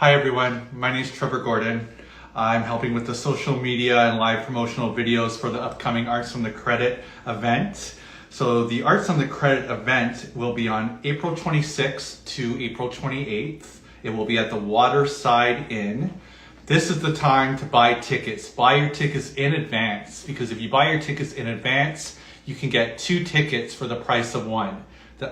Hi everyone, my name is Trevor Gordon. I'm helping with the social media and live promotional videos for the upcoming Arts on the Credit event. So the Arts on the Credit event will be on April 26th to April 28th. It will be at the Waterside Inn. This is the time to buy tickets. Buy your tickets in advance, because if you buy your tickets in advance, you can get 2 tickets for the price of 1.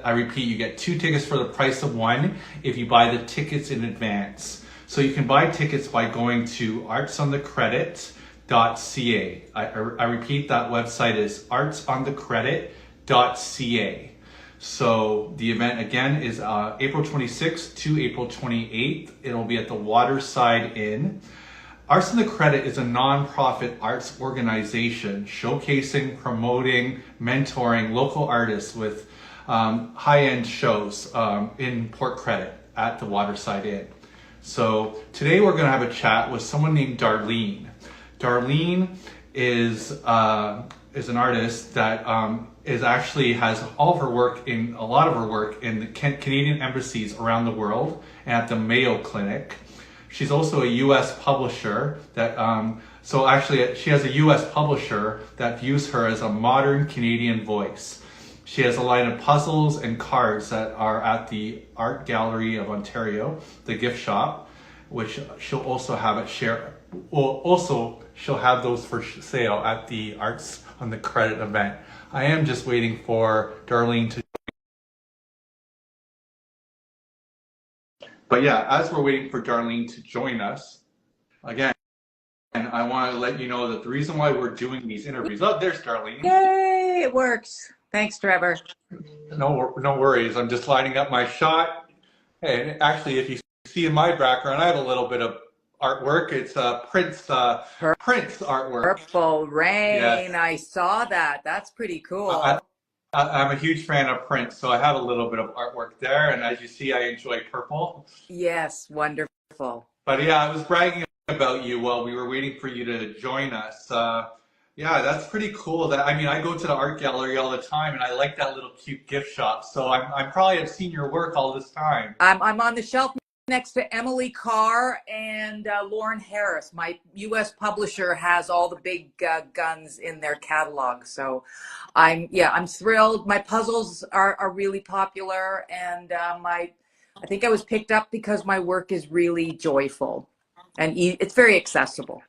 I repeat, you get 2 tickets for the price of 1 if you buy the tickets in advance. So you can buy tickets by going to artsonthecredit.ca. I repeat, that website is artsonthecredit.ca. So the event again is April 26th to April 28th. It'll be at the Waterside Inn. Arts on the Credit is a non-profit arts organization showcasing, promoting, mentoring local artists with high-end shows in Port Credit at the Waterside Inn. So today we're going to have a chat with someone named Darlene. Darlene is an artist that has all of her work in a lot of her work in the Canadian embassies around the world and at the Mayo Clinic. She's also a U.S. publisher that she has a U.S. publisher that views her as a modern Canadian voice. She has a line of puzzles and cards that are at the Art Gallery of Ontario, the gift shop, which she'll also have she'll have those for sale at the Arts on the Credit event. I am just waiting for Darlene to. But yeah, as we're waiting for Darlene to join us, again, and I want to let you know that the reason why we're doing these interviews. Oh, there's Darlene. Yay, it works. Thanks, Trevor. No worries. I'm just lining up my shot. Hey, and actually, if you see in my background, I have a little bit of artwork. It's Prince artwork. Purple Rain. Yes. I saw that. That's pretty cool. I'm a huge fan of Prince, so I have a little bit of artwork there. And as you see, I enjoy purple. Yes, wonderful. But yeah, I was bragging about you while we were waiting for you to join us. Yeah, that's pretty cool. I go to the art gallery all the time, and I like that little cute gift shop. So I probably have seen your work all this time. I'm on the shelf next to Emily Carr and Lauren Harris. My U.S. publisher has all the big guns in their catalog. So I'm thrilled. My puzzles are really popular, and I think I was picked up because my work is really joyful, and it's very accessible.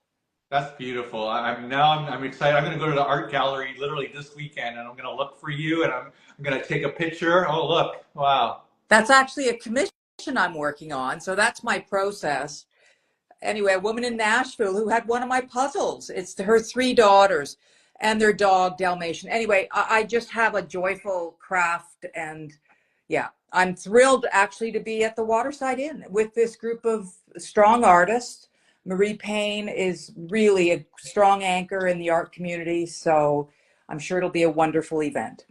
That's beautiful. I'm excited. I'm going to go to the art gallery literally this weekend, and I'm going to look for you, and I'm going to take a picture. Oh, look. Wow. That's actually a commission I'm working on. So that's my process. Anyway, a woman in Nashville who had one of my puzzles. It's her 3 daughters and their dog, Dalmatian. Anyway, I just have a joyful craft, and yeah, I'm thrilled actually to be at the Waterside Inn with this group of strong artists. Marie Payne is really a strong anchor in the art community, so I'm sure it'll be a wonderful event.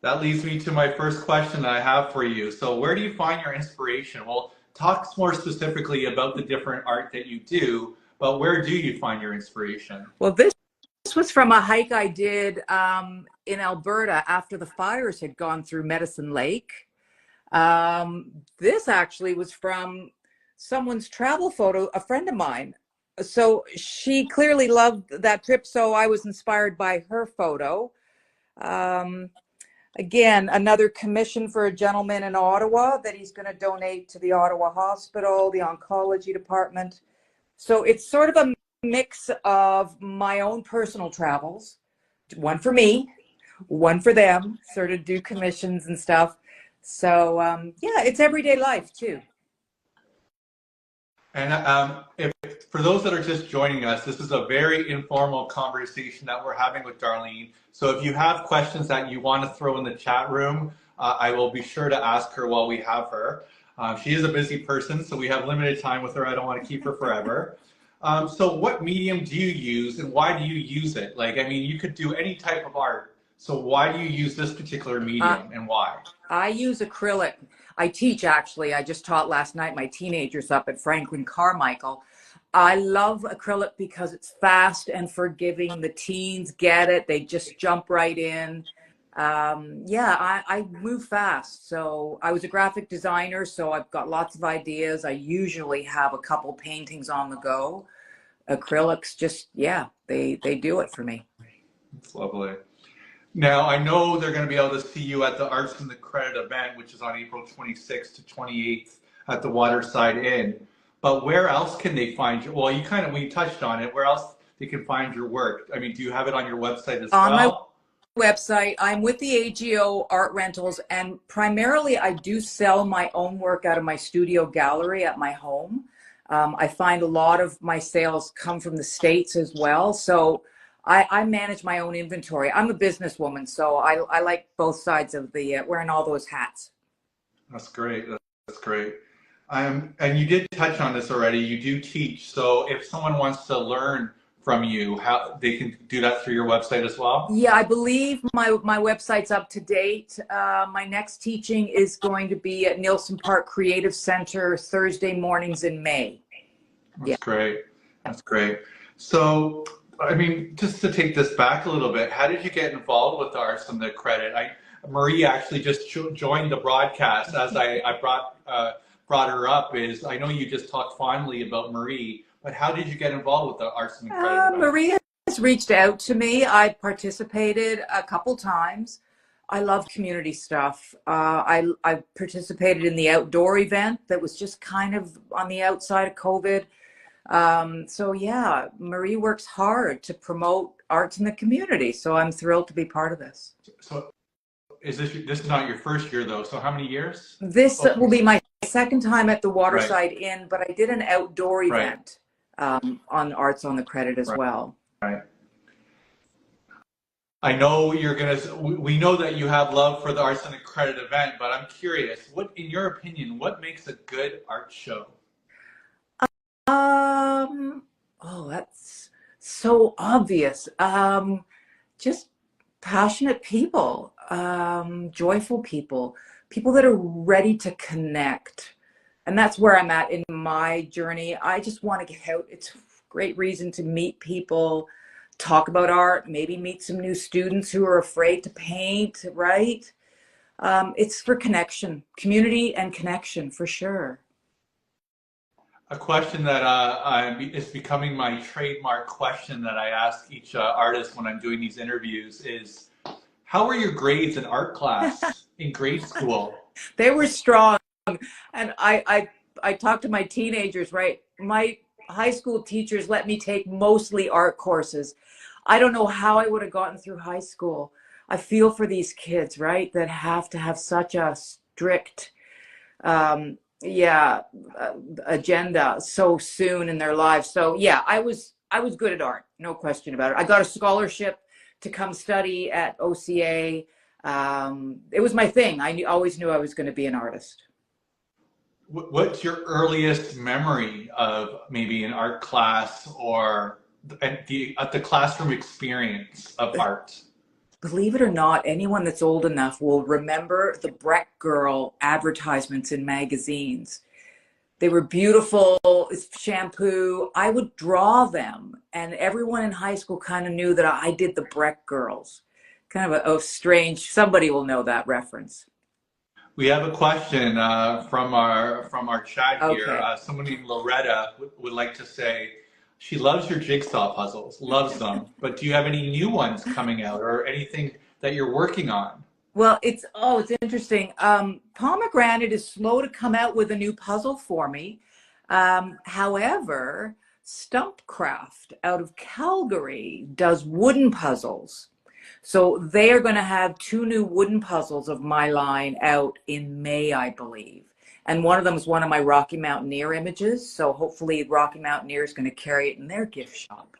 That leads me to my first question that I have for you. So where do you find your inspiration? Well, talk more specifically about the different art that you do, but where do you find your inspiration? Well, this was from a hike I did in Alberta after the fires had gone through Medicine Lake. This actually was from someone's travel photo, a friend of mine. So she clearly loved that trip, so I was inspired by her photo. Again, another commission for a gentleman in Ottawa that he's going to donate to the Ottawa Hospital, the oncology department. So it's sort of a mix of my own personal travels, one for me, one for them, sort of do commissions and stuff. So yeah, it's everyday life too. And for those that are just joining us, this is a very informal conversation that we're having with Darlene. So if you have questions that you want to throw in the chat room, I will be sure to ask her while we have her. She is a busy person, so we have limited time with her. I don't want to keep her forever. So what medium do you use, and why do you use it? You could do any type of art. So why do you use this particular medium, and why? I use acrylic. I teach, actually. I just taught last night my teenagers up at Franklin Carmichael. I love acrylic because it's fast and forgiving. The teens get it. They just jump right in. Yeah, I move fast. So I was a graphic designer, so I've got lots of ideas. I usually have a couple paintings on the go. Acrylics, just, yeah, they do it for me. It's lovely. Now, I know they're going to be able to see you at the Arts and the Credit event, which is on April 26th to 28th at the Waterside Inn. But where else can they find you? Well, we touched on it. Where else they can find your work? I mean, do you have it on your website as On my well? website, I'm with the AGO Art Rentals, and primarily I do sell my own work out of my studio gallery at my home. I find a lot of my sales come from the States as well. So I manage my own inventory. I'm a businesswoman, so I like both sides of the wearing all those hats. That's great. That's great. And you did touch on this already. You do teach. So if someone wants to learn from you, how they can do that through your website as well? Yeah, I believe my website's up to date. My next teaching is going to be at Nielsen Park Creative Center Thursday mornings in May. Yeah. That's great. That's great. So, I mean, just to take this back a little bit, how did you get involved with the Arts and the Credit? Marie actually just joined the broadcast as I brought her up. Is I know you just talked fondly about Marie, but how did you get involved with the Arts and the Credit event? Maria has reached out to me. I participated a couple times. I love community stuff. I participated in the outdoor event that was just kind of on the outside of COVID. So yeah, Marie works hard to promote arts in the community. So I'm thrilled to be part of this. So, this is not your first year though? So how many years? This Oh, will be my second time at the right, Waterside Inn, but I did an outdoor right, event on Arts on the Credit as right, well. right. I know you're gonna. We know that you have love for the Arts and the Credit event, but I'm curious. What, in your opinion, what makes a good art show? Um, oh, that's so obvious. Just passionate people, joyful people, people that are ready to connect. And that's where I'm at in my journey. I just want to get out. It's a great reason to meet people, talk about art, maybe meet some new students who are afraid to paint, right? It's for connection, community and connection for sure. A question that is becoming my trademark question that I ask each artist when I'm doing these interviews is, how were your grades in art class in grade school? They were strong. And I talked to my teenagers, right? My high school teachers let me take mostly art courses. I don't know how I would have gotten through high school. I feel for these kids, right? That have to have such a strict, yeah, agenda so soon in their lives. So yeah, I was good at art, no question about it. I got a scholarship to come study at OCA. It was my thing. Always knew I was going to be an artist. What's your earliest memory of maybe an art class or the classroom experience of art? Believe it or not, anyone that's old enough will remember the Breck Girl advertisements in magazines. They were beautiful, shampoo. I would draw them, and everyone in high school kind of knew that I did the Breck Girls. Kind of a strange, somebody will know that reference. We have a question from our chat here. Okay. Someone named Loretta would like to say she loves your jigsaw puzzles, loves them. But do you have any new ones coming out or anything that you're working on? Well, it's interesting. Pomegranate is slow to come out with a new puzzle for me. However, Stumpcraft out of Calgary does wooden puzzles. So they are going to have two new wooden puzzles of my line out in May, I believe. And one of them is one of my Rocky Mountaineer images. So hopefully Rocky Mountaineer is going to carry it in their gift shop.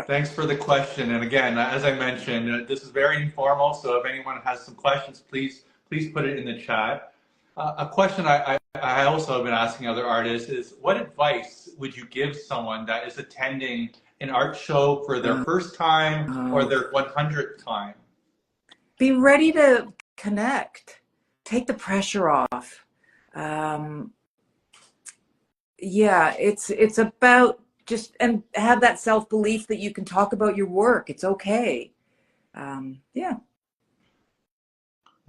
Thanks for the question. And again, as I mentioned, this is very informal. So if anyone has some questions, please put it in the chat. A question I also have been asking other artists is, what advice would you give someone that is attending an art show for their first time or Oh, their 100th time? be ready to connect. Take the pressure off. Um, yeah, it's about just and have that self-belief that you can talk about your work. It's okay. Yeah.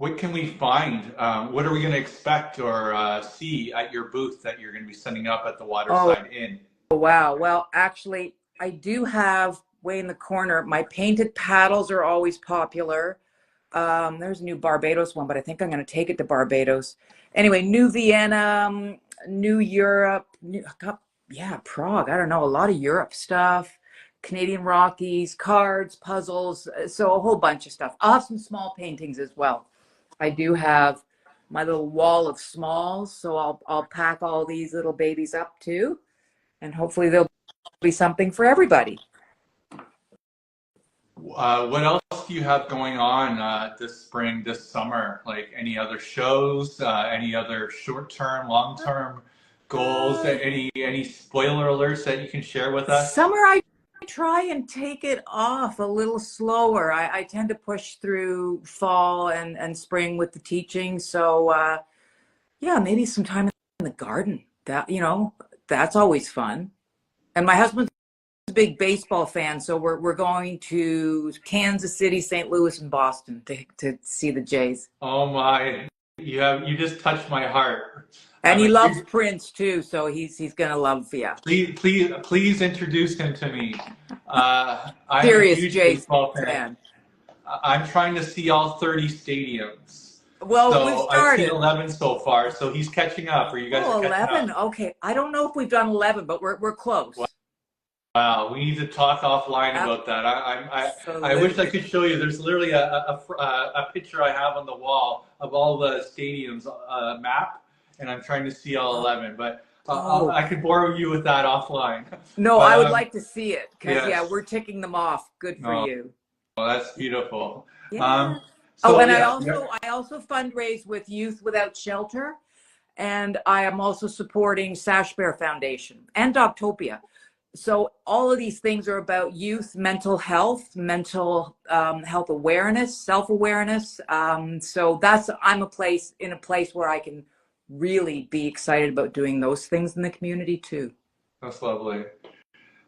what can we find? What are we going to expect or see at your booth that you're going to be setting up at the Oh, Waterside Inn? wow. Well, actually, I do have way in the corner. My painted paddles are always popular. There's a new Barbados one, but I think I'm going to take it to Barbados. Anyway, New Vienna, New Europe, yeah, Prague. I don't know, a lot of Europe stuff, Canadian Rockies, cards, puzzles, so a whole bunch of stuff. I'll have some small paintings as well. I do have my little wall of smalls, so I'll pack all these little babies up too, and hopefully there'll be something for everybody. What else do you have going on this spring, this summer? Like any other shows, any other short-term, long-term goals? Uh, Any spoiler alerts that you can share with us? Summer, I try and take it off a little slower. I tend to push through fall and spring with the teaching. So yeah, maybe some time in the garden. That, that's always fun. And my husband's a big baseball fan, so we're going to Kansas City, St. Louis, and Boston to see the Jays. Oh my, you just touched my heart. And I'm he a loves huge, Prince too, so he's gonna love, yeah. please introduce him to me. I'm a Serious huge Jays baseball fan. fan. I'm trying to see all 30 stadiums. Well, we've So I've seen started. 11 so far. So he's catching up, or you guys are Oh, catching 11. up. Okay. I don't know if we've done 11, but we're close. Wow, we need to talk offline about that. I wish I Absolutely. could show you. There's literally a picture I have on the wall of all the stadiums map, and I'm trying to see all 11. But Oh, I could borrow you with that offline. no, But I would like to see it because, yeah, yes, we're ticking them off. Good for no, you. that's beautiful. Yeah. Um, Oh, so and yeah, I also fundraise with Youth Without Shelter, and I am also supporting Sash Bear Foundation and Dogtopia. So all of these things are about youth mental health, mental health awareness, self-awareness. So I'm in a place where I can really be excited about doing those things in the community too. that's lovely.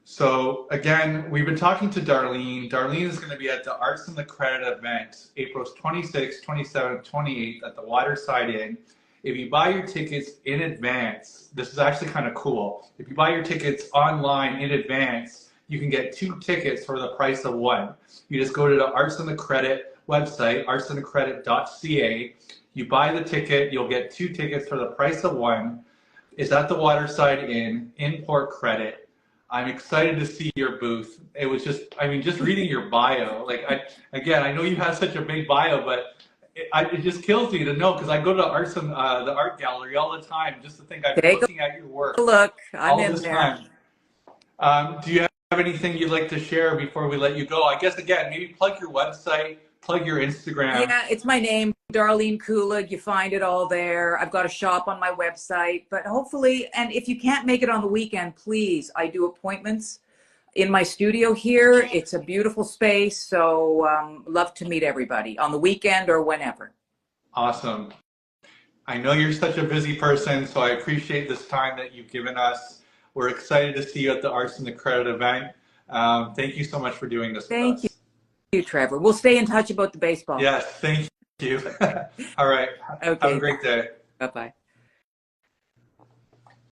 So again, we've been talking to Darlene. Darlene is going to be at the Arts and the Credit event, April 26th, 27th, 28th at the Waterside Inn. If you buy your tickets in advance, this is actually kind of cool. If you buy your tickets online in advance, you can get 2 tickets for the price of 1. You just go to the Arts and the Credit website, artsandthecredit.ca. You buy the ticket, you'll get 2 tickets for the price of 1. It's at the Waterside Inn in Port Credit. I'm excited to see your booth. It was just, I mean, just reading your bio. Like, I know you have such a big bio, but it just kills me to know because I go to the art gallery all the time just to think I've been Take looking at your a work look. I'm all in this there. time. Do you have anything you'd like to share before we let you go? I guess again, maybe plug your website, plug your Instagram. Yeah, it's my name, Darlene Kulig. You find it all there. I've got a shop on my website, but hopefully, and if you can't make it on the weekend, please, I do appointments in my studio here. It's a beautiful space, so love to meet everybody on the weekend or whenever. Awesome. I know you're such a busy person, so I appreciate this time that you've given us. We're excited to see you at the Arts and the Credit event. Thank you so much for doing this with Thank us. you, Trevor. We'll stay in touch about the baseball. Yes, thank you. All right. Have a Okay, great day. bye-bye.